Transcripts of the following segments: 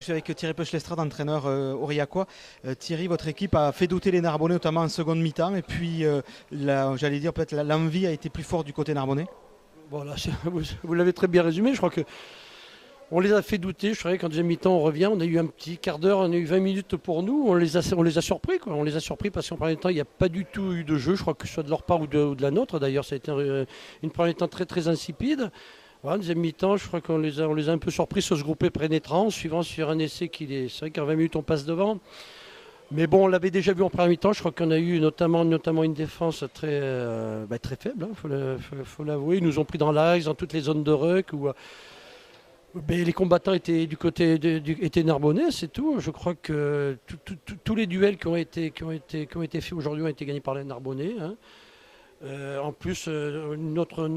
Je suis avec Thierry Peuch-Lestrade, entraîneur aurillacois. Thierry, votre équipe a fait douter les Narbonnais, notamment en seconde mi-temps. Et puis, j'allais dire, peut-être l'envie a été plus forte du côté narbonnais. Voilà, vous l'avez très bien résumé. Je crois que on les a fait douter. Je crois qu'en deuxième mi-temps, on revient. On a eu un petit quart d'heure, on a eu 20 minutes pour nous. On les a surpris, quoi. On les a surpris parce qu'en premier temps, il n'y a pas du tout eu de jeu. Je crois que ce soit de leur part ou de la nôtre. D'ailleurs, ça a été une première temps très, très insipide. Voilà, deuxième mi-temps, je crois qu'on les a un peu surpris sur ce groupé pénétrant, suivant sur un essai c'est vrai qu'en 20 minutes on passe devant. Mais bon, on l'avait déjà vu en première mi-temps, je crois qu'on a eu notamment une défense très faible, faut l'avouer. Ils nous ont pris dans l'axe, dans toutes les zones de ruck, où les combattants étaient du côté étaient narbonnais, c'est tout. Je crois que tous les duels qui ont été faits aujourd'hui ont été gagnés par les Narbonnais, hein. En plus, notre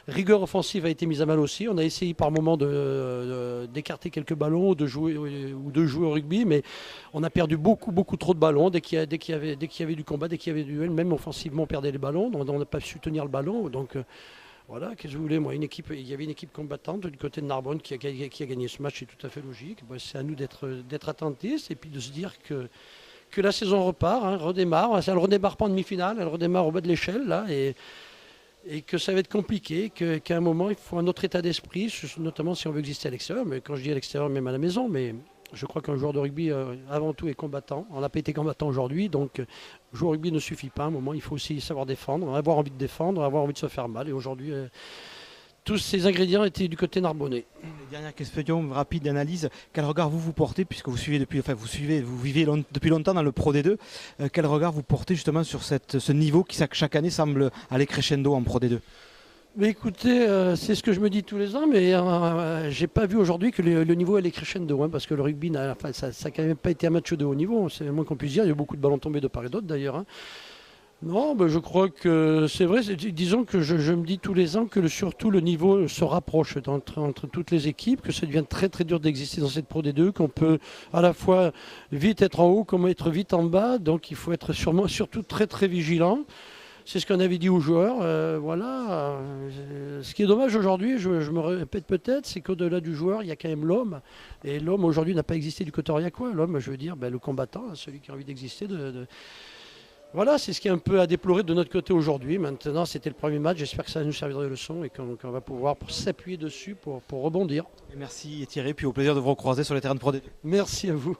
rigueur offensive a été mise à mal aussi. On a essayé par moments d'écarter quelques ballons ou de jouer au rugby, mais on a perdu beaucoup trop de ballons dès qu'il y avait du combat, dès qu'il y avait du duel. Même offensivement, on perdait les ballons, donc on n'a pas su tenir le ballon. Donc voilà, qu'est-ce que vous voulez, moi, il y avait une équipe combattante du côté de Narbonne qui a gagné ce match, c'est tout à fait logique. C'est à nous d'être attentifs et puis de se dire que la saison repart, hein, redémarre. Elle ne redémarre pas en demi-finale, elle redémarre au bas de l'échelle, là, et que ça va être compliqué, qu'à un moment, il faut un autre état d'esprit, notamment si on veut exister à l'extérieur. Mais quand je dis à l'extérieur, même à la maison, mais je crois qu'un joueur de rugby, avant tout, est combattant. On n'a pas été combattant aujourd'hui, donc jouer au rugby ne suffit pas. À un moment, il faut aussi savoir défendre, avoir envie de défendre, avoir envie de se faire mal. Et aujourd'hui, tous ces ingrédients étaient du côté narbonnais. Dernière question rapide d'analyse. Quel regard vous portez, puisque vous vivez depuis longtemps dans le Pro D2, quel regard vous portez justement sur ce niveau qui chaque année semble aller crescendo en Pro D2? Mais écoutez, c'est ce que je me dis tous les ans, mais j'ai pas vu aujourd'hui que le niveau allait crescendo, hein, parce que le rugby, ça n'a quand même pas été un match de haut niveau, c'est le moins qu'on puisse dire. Il y a eu beaucoup de ballons tombés de part et d'autre d'ailleurs, hein. Non, je crois que c'est vrai. Disons que je me dis tous les ans que surtout le niveau se rapproche entre toutes les équipes, que ça devient très très dur d'exister dans cette Pro D2, qu'on peut à la fois vite être en haut comme être vite en bas. Donc il faut être surtout très très vigilant. C'est ce qu'on avait dit aux joueurs. Voilà. Ce qui est dommage aujourd'hui, je me répète peut-être, c'est qu'au-delà du joueur, il y a quand même l'homme. Et l'homme aujourd'hui n'a pas existé du côté aurillacois. L'homme, je veux dire, le combattant, celui qui a envie d'exister. Voilà, c'est ce qui est un peu à déplorer de notre côté aujourd'hui. Maintenant, c'était le premier match. J'espère que ça va nous servir de leçon et qu'on va pouvoir s'appuyer dessus pour rebondir. Et merci Thierry, puis au plaisir de vous recroiser sur les terrains de Pro D2. Merci à vous.